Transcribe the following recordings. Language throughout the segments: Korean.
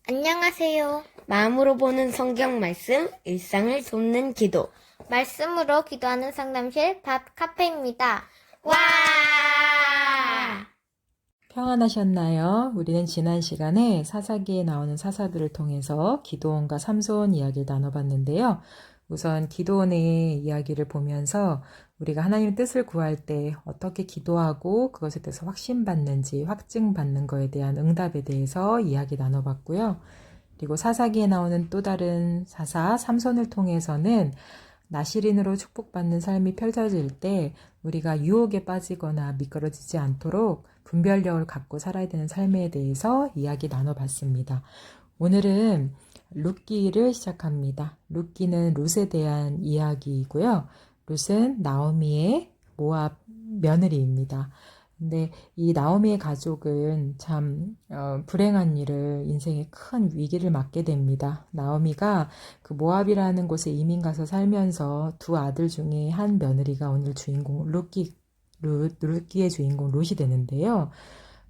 안녕하세요. 마음으로 보는 성경 말씀, 일상을 돕는 기도. 말씀으로 기도하는 상담실 밥 카페입니다. 와! 평안하셨나요? 우리는 지난 시간에 사사기에 나오는 사사들을 통해서 기드온과 삼손 이야기를 나눠봤는데요. 우선 기드온의 이야기를 보면서 우리가 하나님의 뜻을 구할 때 어떻게 기도하고 그것에 대해서 확신받는지, 확증받는 거에 대한 응답에 대해서 이야기 나눠봤고요. 그리고 사사기에 나오는 또 다른 사사 삼손을 통해서는 나시린으로 축복받는 삶이 펼쳐질 때 우리가 유혹에 빠지거나 미끄러지지 않도록 분별력을 갖고 살아야 되는 삶에 대해서 이야기 나눠봤습니다. 오늘은 룻기를 시작합니다. 룻기는 룻에 대한 이야기이고요. 룻은 나오미의 모압 며느리입니다. 근데 이 나오미의 가족은 참 불행한 일을 인생에 큰 위기를 맞게 됩니다. 나오미가 그 모압이라는 곳에 이민 가서 살면서 두 아들 중에 한 며느리가 오늘 주인공 룻기의 주인공 룻이 되는데요.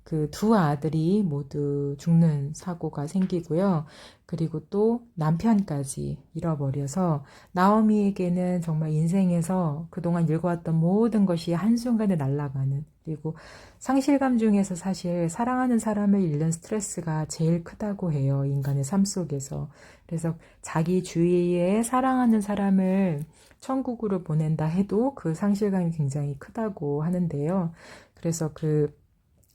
그 두 아들이 모두 죽는 사고가 생기고요. 그리고 또 남편까지 잃어버려서 나오미에게는 정말 인생에서 그동안 읽어왔던 모든 것이 한순간에 날아가는, 그리고 상실감 중에서 사실 사랑하는 사람을 잃는 스트레스가 제일 크다고 해요. 인간의 삶 속에서. 그래서 자기 주위에 사랑하는 사람을 천국으로 보낸다 해도 그 상실감이 굉장히 크다고 하는데요. 그래서 그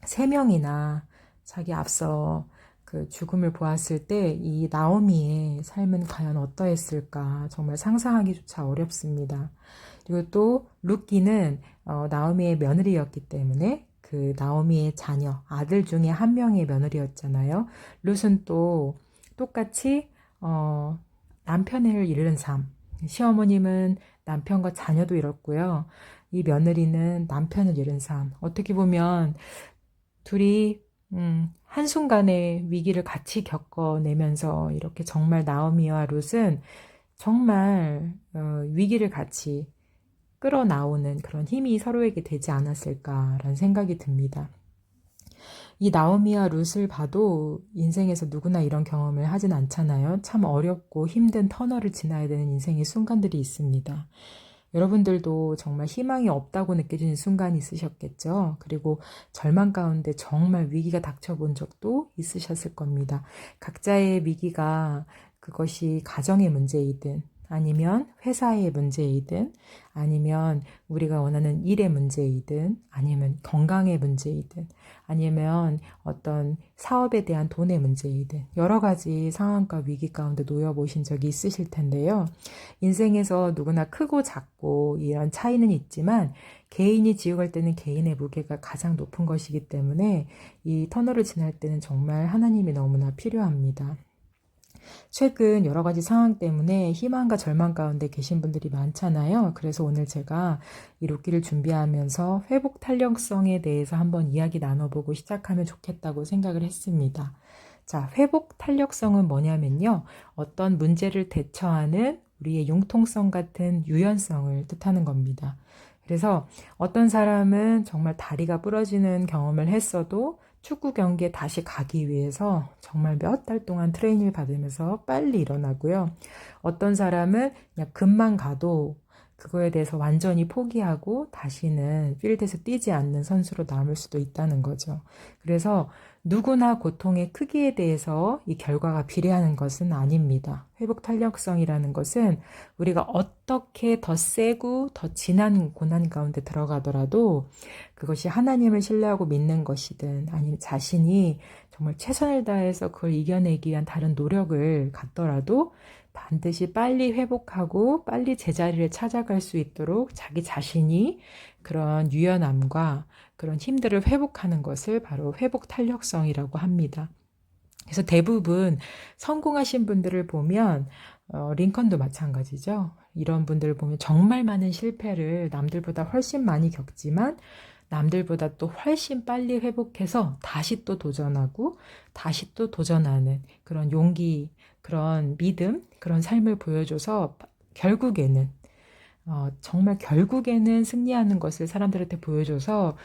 세 명이나 자기 앞서 그 죽음을 보았을 때 이 나오미의 삶은 과연 어떠했을까 정말 상상하기조차 어렵습니다. 그리고 또 룻기는 나오미의 며느리였기 때문에 그 나오미의 자녀 아들 중에 한 명의 며느리였잖아요. 룻은 또 똑같이 남편을 잃은 삶, 시어머님은 남편과 자녀도 잃었고요. 이 며느리는 남편을 잃은 삶. 어떻게 보면 둘이 한순간에 위기를 같이 겪어내면서 이렇게 정말 나오미와 룻은 정말 위기를 같이 끌어나오는 그런 힘이 서로에게 되지 않았을까라는 생각이 듭니다. 이 나오미와 룻을 봐도 인생에서 누구나 이런 경험을 하진 않잖아요. 참 어렵고 힘든 터널을 지나야 되는 인생의 순간들이 있습니다. 여러분들도 정말 희망이 없다고 느껴지는 순간이 있으셨겠죠. 그리고 절망 가운데 정말 위기가 닥쳐본 적도 있으셨을 겁니다. 각자의 위기가 그것이 가정의 문제이든 아니면 회사의 문제이든 아니면 우리가 원하는 일의 문제이든 아니면 건강의 문제이든 아니면 어떤 사업에 대한 돈의 문제이든 여러 가지 상황과 위기 가운데 놓여 보신 적이 있으실 텐데요. 인생에서 누구나 크고 작고 이런 차이는 있지만 개인이 지어갈 때는 개인의 무게가 가장 높은 것이기 때문에 이 터널을 지날 때는 정말 하나님이 너무나 필요합니다. 최근 여러 가지 상황 때문에 희망과 절망 가운데 계신 분들이 많잖아요. 그래서 오늘 제가 이 룻기를 준비하면서 회복 탄력성에 대해서 한번 이야기 나눠보고 시작하면 좋겠다고 생각을 했습니다. 자, 회복 탄력성은 뭐냐면요. 어떤 문제를 대처하는 우리의 융통성 같은 유연성을 뜻하는 겁니다. 그래서 어떤 사람은 정말 다리가 부러지는 경험을 했어도 축구 경기에 다시 가기 위해서 정말 몇 달 동안 트레이닝을 받으면서 빨리 일어나고요. 어떤 사람은 그냥 금방 가도 그거에 대해서 완전히 포기하고 다시는 필드에서 뛰지 않는 선수로 남을 수도 있다는 거죠. 그래서 누구나 고통의 크기에 대해서 이 결과가 비례하는 것은 아닙니다. 회복 탄력성이라는 것은 우리가 어떻게 더 세고 더 진한 고난 가운데 들어가더라도 그것이 하나님을 신뢰하고 믿는 것이든 아니면 자신이 정말 최선을 다해서 그걸 이겨내기 위한 다른 노력을 갖더라도 반드시 빨리 회복하고 빨리 제자리를 찾아갈 수 있도록 자기 자신이 그런 유연함과 그런 힘들을 회복하는 것을 바로 회복 탄력성이라고 합니다. 그래서 대부분 성공하신 분들을 보면 링컨도 마찬가지죠. 이런 분들을 보면 정말 많은 실패를 남들보다 훨씬 많이 겪지만 남들보다 또 훨씬 빨리 회복해서 다시 또 도전하고 다시 또 도전하는 그런 용기, 그런 믿음, 그런 삶을 보여줘서 결국에는 정말 결국에는 승리하는 것을 사람들한테 보여줘서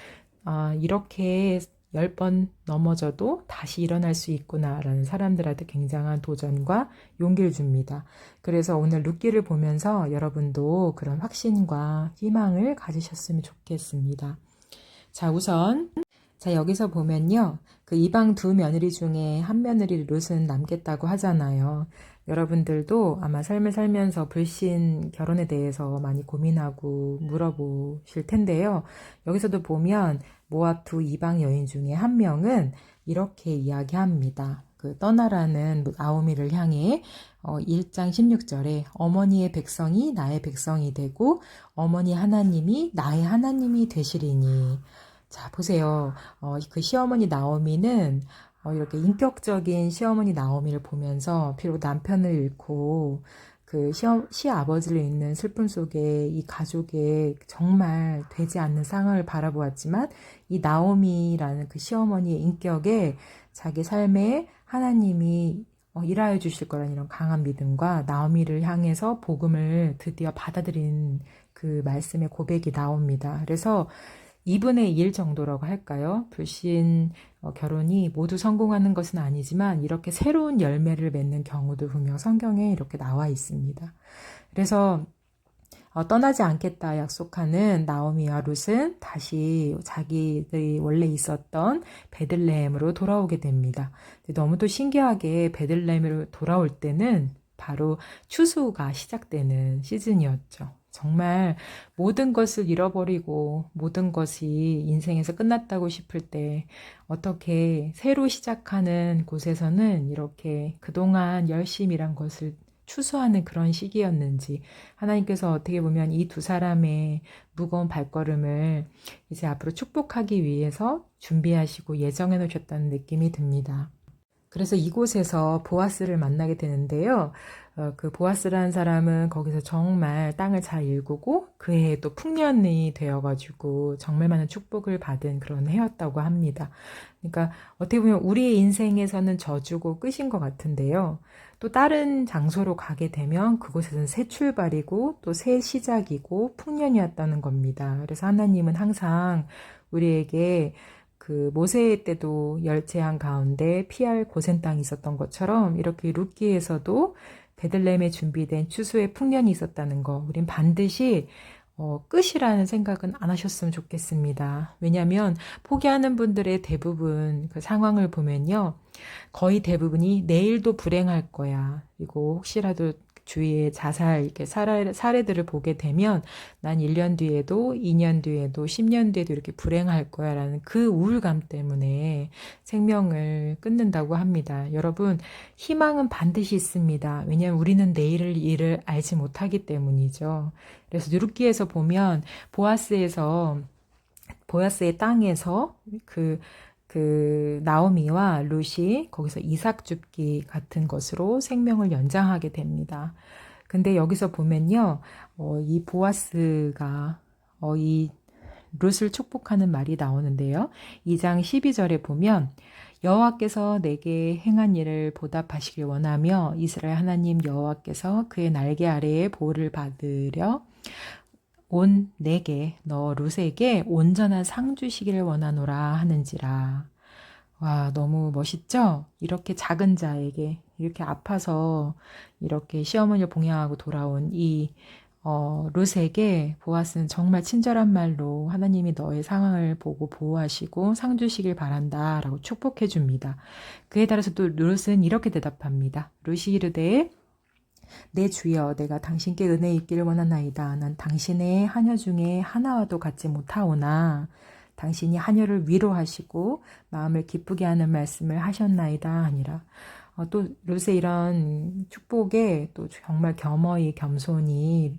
이렇게 10번 넘어져도 다시 일어날 수 있구나라는 사람들한테 굉장한 도전과 용기를 줍니다. 그래서 오늘 룻기를 보면서 여러분도 그런 확신과 희망을 가지셨으면 좋겠습니다. 자, 우선 여기서 보면요. 그 이방 두 며느리 중에 한 며느리 룻은 남겠다고 하잖아요. 여러분들도 아마 삶을 살면서 불신 결혼에 대해서 많이 고민하고 물어보실 텐데요. 여기서도 보면 모압 두 이방 여인 중에 한 명은 이렇게 이야기합니다. 그 떠나라는 나오미를 향해 1장 16절에 어머니의 백성이 나의 백성이 되고 어머니 하나님이 나의 하나님이 되시리니. 자, 보세요. 그 시어머니 나오미는 이렇게 인격적인 시어머니 나오미를 보면서 비록 남편을 잃고 그 시아버지를 잃는 슬픔 속에 이 가족의 정말 되지 않는 상황을 바라보았지만 이 나오미라는 그 시어머니의 인격에 자기 삶에 하나님이 일하여 주실 거라는 이런 강한 믿음과 나오미를 향해서 복음을 드디어 받아들인 그 말씀의 고백이 나옵니다. 그래서 2분의 1 정도라고 할까요? 불신 결혼이 모두 성공하는 것은 아니지만 이렇게 새로운 열매를 맺는 경우도 분명 성경에 이렇게 나와 있습니다. 그래서 떠나지 않겠다 약속하는 나오미와 룻은 다시 자기들이 원래 있었던 베들레헴으로 돌아오게 됩니다. 너무도 신기하게 베들레헴으로 돌아올 때는 바로 추수가 시작되는 시즌이었죠. 정말 모든 것을 잃어버리고 모든 것이 인생에서 끝났다고 싶을 때 어떻게 새로 시작하는 곳에서는 이렇게 그동안 열심히 일한 것을 추수하는 그런 시기였는지 하나님께서 어떻게 보면 이 두 사람의 무거운 발걸음을 이제 앞으로 축복하기 위해서 준비하시고 예정해 놓으셨다는 느낌이 듭니다. 그래서 이곳에서 보아스를 만나게 되는데요. 그 보아스라는 사람은 거기서 정말 땅을 잘 일구고 그 해에 또 풍년이 되어가지고 정말 많은 축복을 받은 그런 해였다고 합니다. 그러니까 어떻게 보면 우리의 인생에서는 저주고 끝인 것 같은데요. 또 다른 장소로 가게 되면 그곳에서는 새 출발이고 또 새 시작이고 풍년이었다는 겁니다. 그래서 하나님은 항상 우리에게 그 모세 때도 열재한 가운데 피할 고센 땅이 있었던 것처럼 이렇게 룻기에서도 베들레헴에 준비된 추수의 풍년이 있었다는 거 우린 반드시 끝이라는 생각은 안 하셨으면 좋겠습니다. 왜냐하면 포기하는 분들의 대부분 그 상황을 보면요. 거의 대부분이 내일도 불행할 거야. 그리고 혹시라도 주위에 자살 이렇게 사례들을 보게 되면 난 1년 뒤에도 2년 뒤에도 10년 뒤에도 이렇게 불행할 거야 라는 그 우울감 때문에 생명을 끊는다고 합니다. 여러분 희망은 반드시 있습니다. 왜냐하면 우리는 내일을 일을 알지 못하기 때문이죠. 그래서 누르기에서 보면 보아스의 땅에서 그 나오미와 룻이 거기서 이삭 줍기 같은 것으로 생명을 연장하게 됩니다. 근데 여기서 보면요, 이 보아스가 이 룻을 축복하는 말이 나오는데요. 2장 12절에 보면 여호와께서 내게 행한 일을 보답하시길 원하며 이스라엘 하나님 여호와께서 그의 날개 아래에 보호를 받으려 온 내게 너 룻에게 온전한 상 주시기를 원하노라 하는지라. 와, 너무 멋있죠? 이렇게 작은 자에게 이렇게 아파서 이렇게 시어머니를 봉양하고 돌아온 이 룻에게 보아스는 정말 친절한 말로 하나님이 너의 상황을 보고 보호하시고 상 주시길 바란다 라고 축복해 줍니다. 그에 따라서 또 룻은 이렇게 대답합니다. 룻이 이르되 내 주여 내가 당신께 은혜 있기를 원하나이다. 난 당신의 하녀 중에 하나와도 같지 못하오나 당신이 하녀를 위로하시고 마음을 기쁘게 하는 말씀을 하셨나이다 하니라. 또 룻의 이런 축복에 또 정말 겸허히 겸손히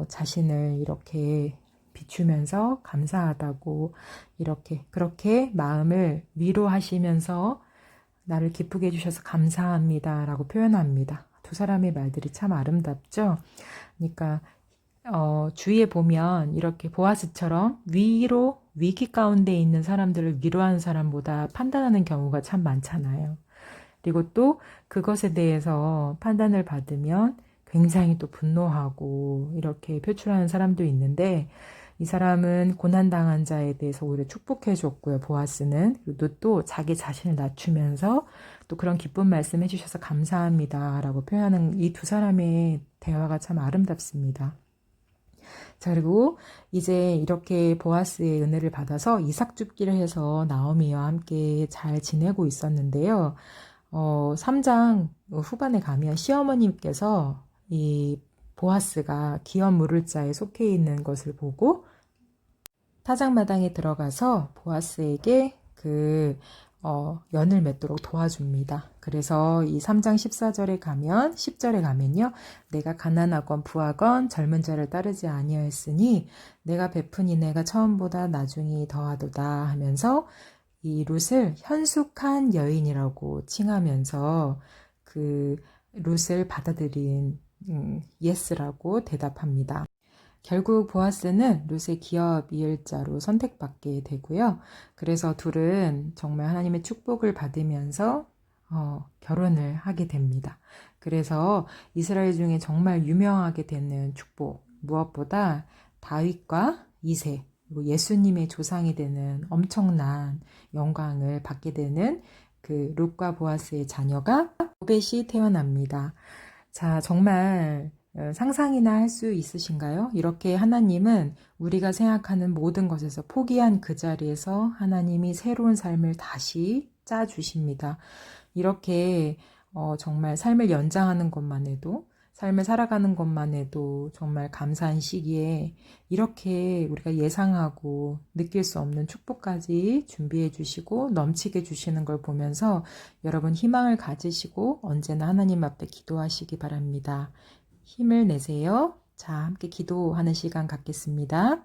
자신을 이렇게 비추면서 감사하다고 그렇게 마음을 위로하시면서 나를 기쁘게 해주셔서 감사합니다 라고 표현합니다. 두 사람의 말들이 참 아름답죠. 그러니까 주위에 보면 이렇게 보아스처럼 위기 가운데 있는 사람들을 위로하는 사람보다 판단하는 경우가 참 많잖아요. 그리고 또 그것에 대해서 판단을 받으면 굉장히 또 분노하고 이렇게 표출하는 사람도 있는데 이 사람은 고난당한 자에 대해서 오히려 축복해 줬고요. 보아스는. 그리고 또 자기 자신을 낮추면서 또 그런 기쁜 말씀 해주셔서 감사합니다 라고 표현하는 이 두 사람의 대화가 참 아름답습니다. 자, 그리고 이제 이렇게 보아스의 은혜를 받아서 이삭 줍기를 해서 나오미와 함께 잘 지내고 있었는데요. 3장 후반에 가면 시어머님께서 이 보아스가 기업 물을 자에 속해 있는 것을 보고 타작마당에 들어가서 보아스에게 연을 맺도록 도와줍니다. 그래서 이 3장 14절에 가면 10절에 가면요. 내가 가난하건 부하건 젊은 자를 따르지 아니하였으니 내가 베푸니 내가 처음보다 나중이 더하도다 하면서 이 룻을 현숙한 여인이라고 칭하면서 그 룻을 받아들인 예스라고 대답합니다. 결국 보아스는 룻의 기업 이을자로 선택받게 되고요. 그래서 둘은 정말 하나님의 축복을 받으면서 결혼을 하게 됩니다. 그래서 이스라엘 중에 정말 유명하게 되는 축복, 무엇보다 다윗과 이세, 그리고 예수님의 조상이 되는 엄청난 영광을 받게 되는 그 룻과 보아스의 자녀가 오벳이 태어납니다. 자, 정말 상상이나 할 수 있으신가요? 이렇게 하나님은 우리가 생각하는 모든 것에서 포기한 그 자리에서 하나님이 새로운 삶을 다시 짜주십니다. 이렇게 정말 삶을 연장하는 것만 해도, 삶을 살아가는 것만 해도 정말 감사한 시기에 이렇게 우리가 예상하고 느낄 수 없는 축복까지 준비해 주시고 넘치게 주시는 걸 보면서 여러분 희망을 가지시고 언제나 하나님 앞에 기도하시기 바랍니다. 힘을 내세요. 자, 함께 기도하는 시간 갖겠습니다.